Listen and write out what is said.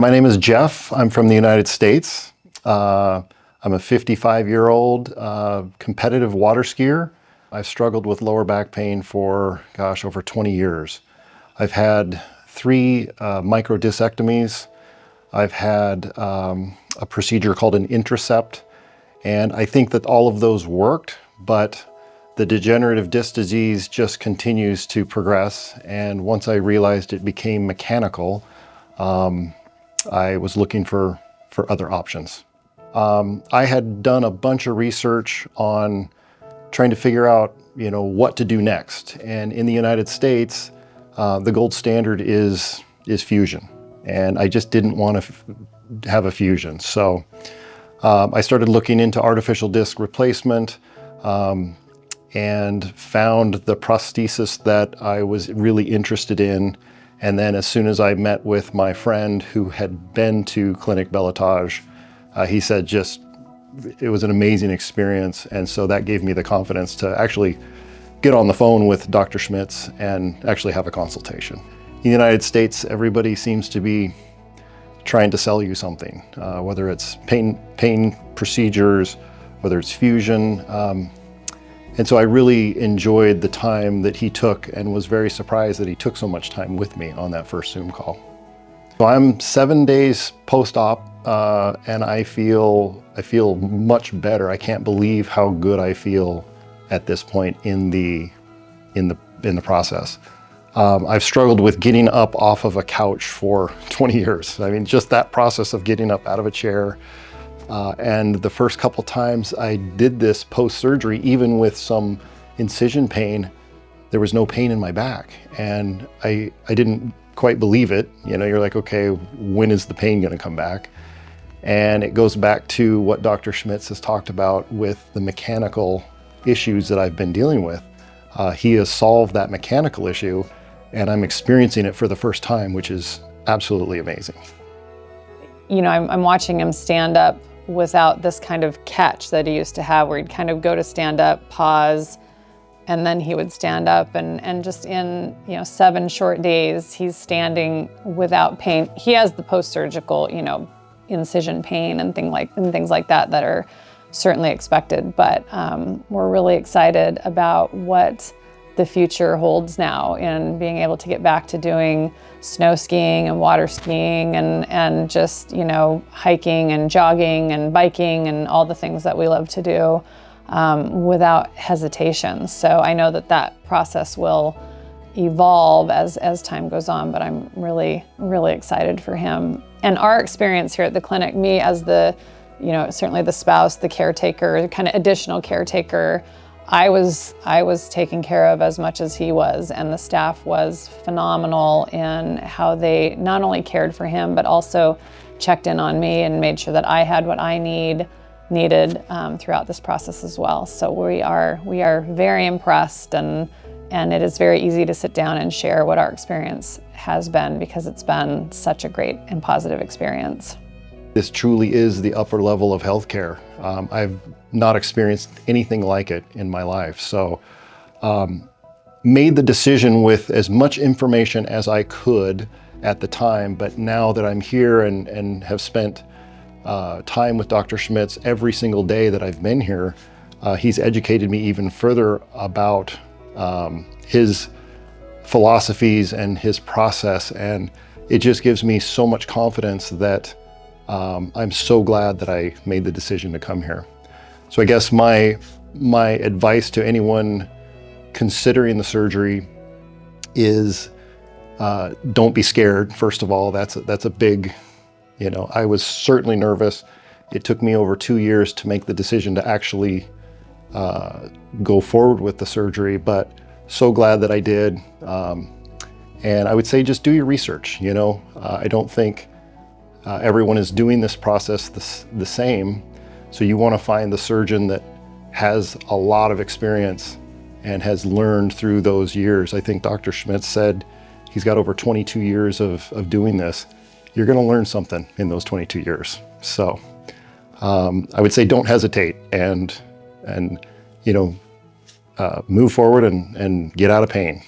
My name is Jeff. I'm from the United States. I'm a 55-year-old competitive water skier. I've struggled with lower back pain for, over 20 years. I've had 3 microdiscectomies. I've had a procedure called an Intracept, and I think that all of those worked, but the degenerative disc disease just continues to progress, and once I realized it became mechanical, I was looking for other options. I had done a bunch of research on trying to figure out, what to do next. And in the United States, the gold standard is fusion. And I just didn't want to have a fusion. So I started looking into artificial disc replacement and found the prosthesis that I was really interested in. And then as soon as I met with my friend who had been to Clinic Beletage, he said it was an amazing experience. And so that gave me the confidence to actually get on the phone with Dr. Schmitz and actually have a consultation. In the United States, everybody seems to be trying to sell you something, whether it's pain procedures, whether it's fusion. And so I really enjoyed the time that he took and was very surprised that he took so much time with me on that first Zoom call. So I'm 7 days post-op and I feel much better. I can't believe how good I feel at this point in the process. I've struggled with getting up off of a couch for 20 years. I mean, just that process of getting up out of a chair. And the first couple times I did this post-surgery, even with some incision pain, there was no pain in my back. And I didn't quite believe it. You're like, okay, when is the pain gonna come back? And it goes back to what Dr. Schmitz has talked about with the mechanical issues that I've been dealing with. He has solved that mechanical issue, and I'm experiencing it for the first time, which is absolutely amazing. I'm watching him stand up without this kind of catch that he used to have, where he'd kind of go to stand up, pause, and then he would stand up, and just in 7 short days, he's standing without pain. He has the post-surgical, incision pain and things like that are certainly expected, but we're really excited about what the future holds now in being able to get back to doing snow skiing and water skiing and just, hiking and jogging and biking and all the things that we love to do without hesitation. So I know that process will evolve as time goes on, but I'm really, really excited for him. And our experience here at the clinic, me as the, certainly the spouse, the caretaker, the kind of additional caretaker, I was taken care of as much as he was, and the staff was phenomenal in how they not only cared for him, but also checked in on me and made sure that I had what I needed throughout this process as well. So we are very impressed, and it is very easy to sit down and share what our experience has been, because it's been such a great and positive experience. This truly is the upper level of healthcare. I've not experienced anything like it in my life. So made the decision with as much information as I could at the time, but now that I'm here and have spent time with Dr. Schmitz every single day that I've been here, he's educated me even further about his philosophies and his process, and it just gives me so much confidence that I'm so glad that I made the decision to come here. So I guess my advice to anyone considering the surgery is don't be scared. First of all, that's a big, I was certainly nervous. It took me over 2 years to make the decision to actually go forward with the surgery, but so glad that I did. And I would say just do your research. I don't think everyone is doing this process the same. So you want to find the surgeon that has a lot of experience and has learned through those years. I think Dr. Schmitz said he's got over 22 years of doing this. You're going to learn something in those 22 years. So I would say don't hesitate and move forward and get out of pain.